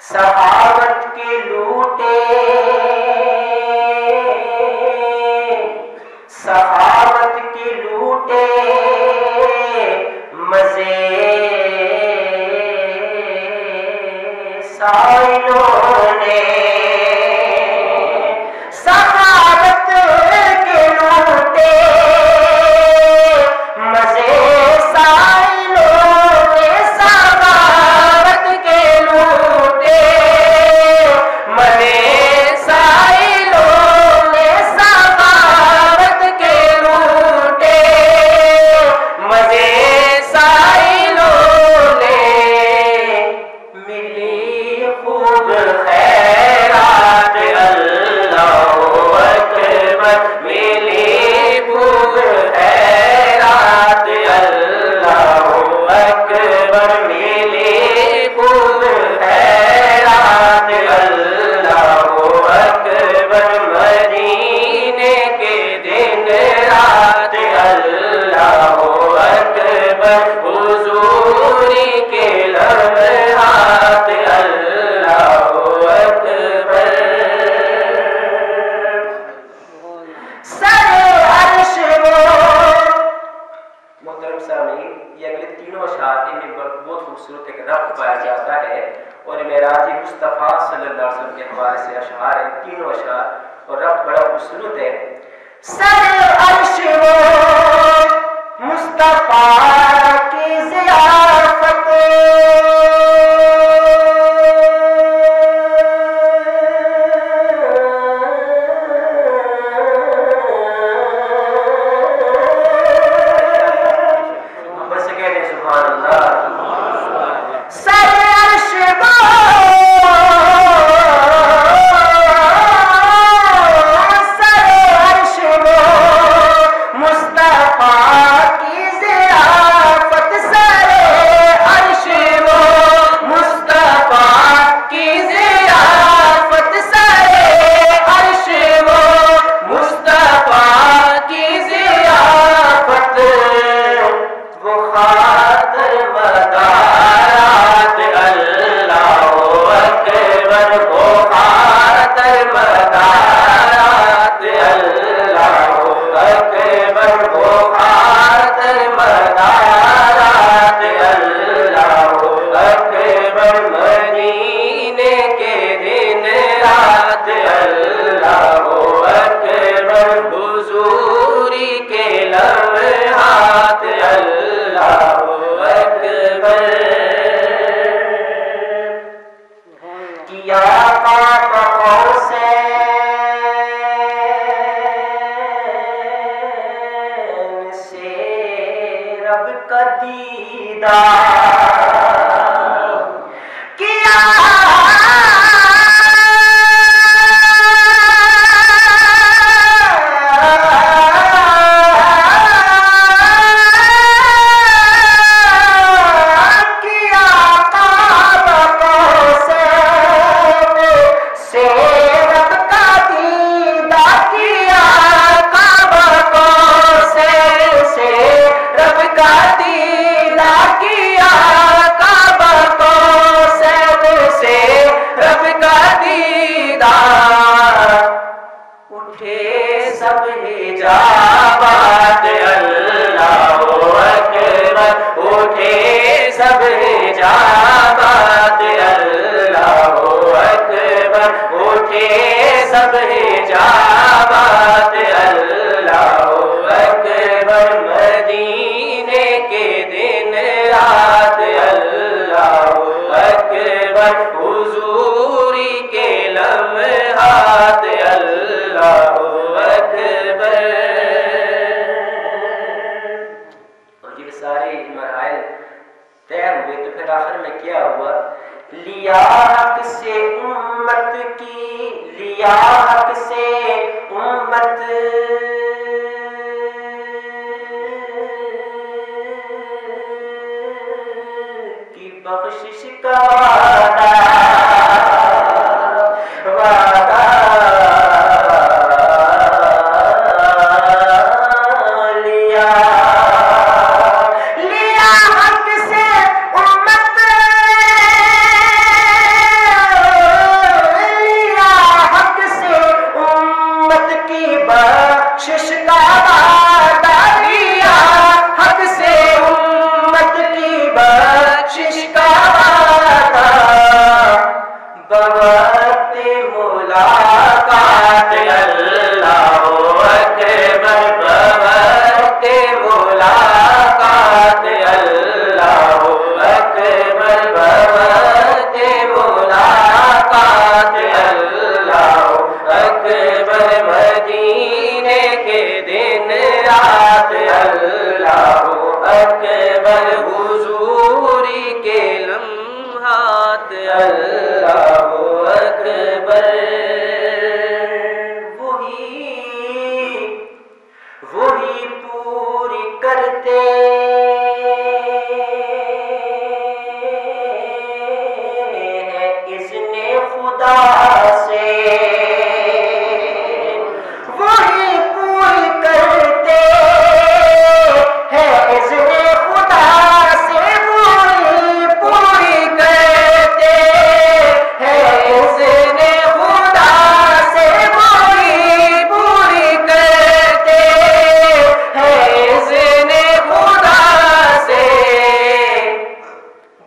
सहावत के लूटे, सहावत के लूटे मजे साइलों ने, सहावत के लूटे मजे साइलों ने, सहावत के लूटे मजे साइलों ने, सहावत के लूटे मजे साइलों ने, मिली खूब खूबसूरत एक रब्त पाया जाता है। और मेराज मुस्तफ़ा सल्लल्लाहु अलैहि वसल्लम के हवाले से अशआर है, तीनों अशआर, और रब्त बड़ा खूबसूरत है। सर अर्श वो मुस्तफ़ा की ज़ियाफ़त,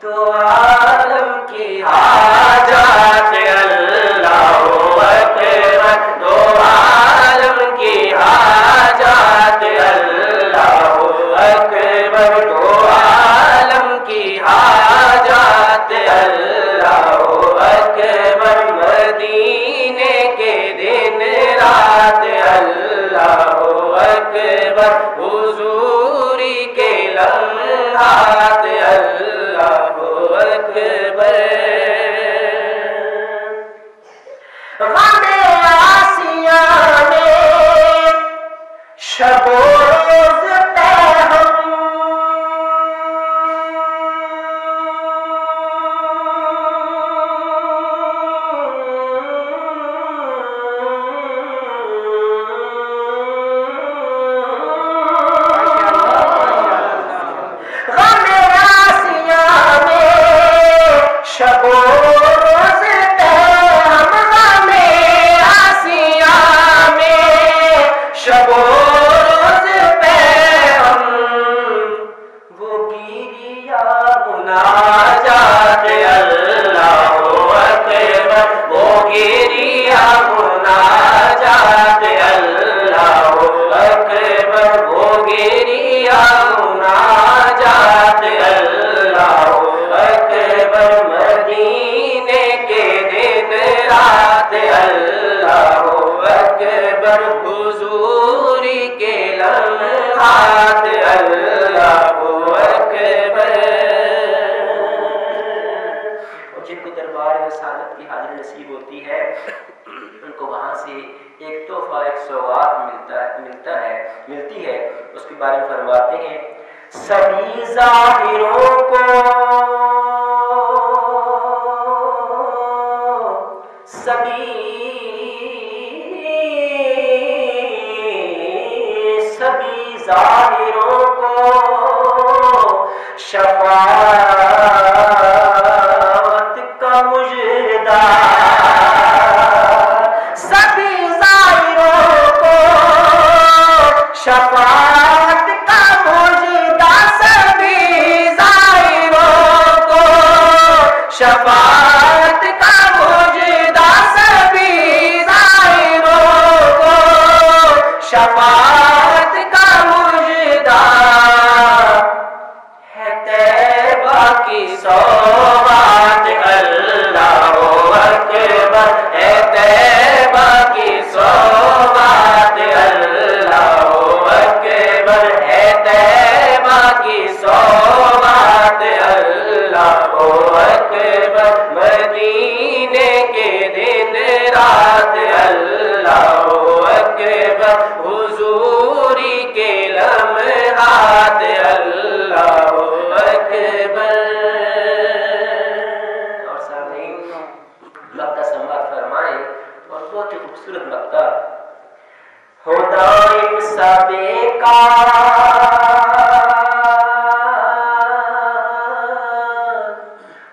दो आलम की हाजात अल्लाहु अकबर, दो आलम की हाजात अल्लाहु अकबर, दो आलम की हाजात अल्लाहु अकबर, मदीने के दिन रात अल्लाहु अकबर, हुजूरी के लम्हात अल्लाहु अकबर। गमे आसियां में शबो रोज पैगम, गमे आसियां में शबो रोज पैगम, गमे आसियां में शबो रोज पैगम, वो गिरिया मुनाजात अल्लाहु अकबर, वो गिरिया मुनाजात अल्लाहु अकबर, वो गिरिया मुनाजात अल्लाहु अकबर, मदीने के दिन रात अल्लाहु अकबर, हुजूरी के लम्हात अल्लाहु अकबर। और जिनको दरबार रसालत की हाजिरी नसीब होती है उनको वहां से एक तोहफा, एक सौगात मिलती है। उसके बारे में फरमाते हैं, सभी ज़ाहिरों को सभी ज़ाहिरों को शफाअत का मुजदा, सभी ज़ाहिरों को शफाअत का मुजदा, सभी ज़ाहिरों को शफाअत का मुजदा, सभी ज़ाहिरों को शफाअत का मुजदा, है तैबा की सौगात अल्लाहु अकबर, है तैबा की सौगात अल्लाहु अकबर, है तैबा की सौगात अल्लाहु अकबर, मदीने के दिन रात अल्लाहु अकबर, हुजूरी के लम्हात अल्लाहु अकबर। और सामने मक्का संवाद फरमाए, और बहुत ही खूबसूरत मक्का, हो दाइम सबेकार,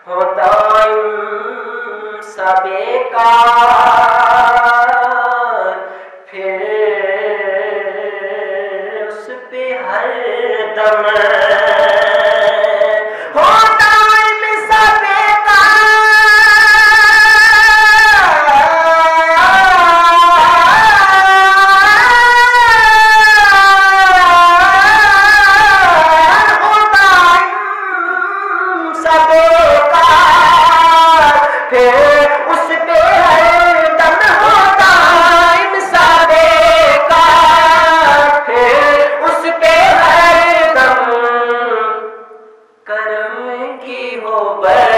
हो दाइम सबेकार, फिर उस पे हर दम हो दाइम सबेकार, फिर उस पे हर दम हो दाइम सबेकार, फिर उस पे हर दम करम की हो बर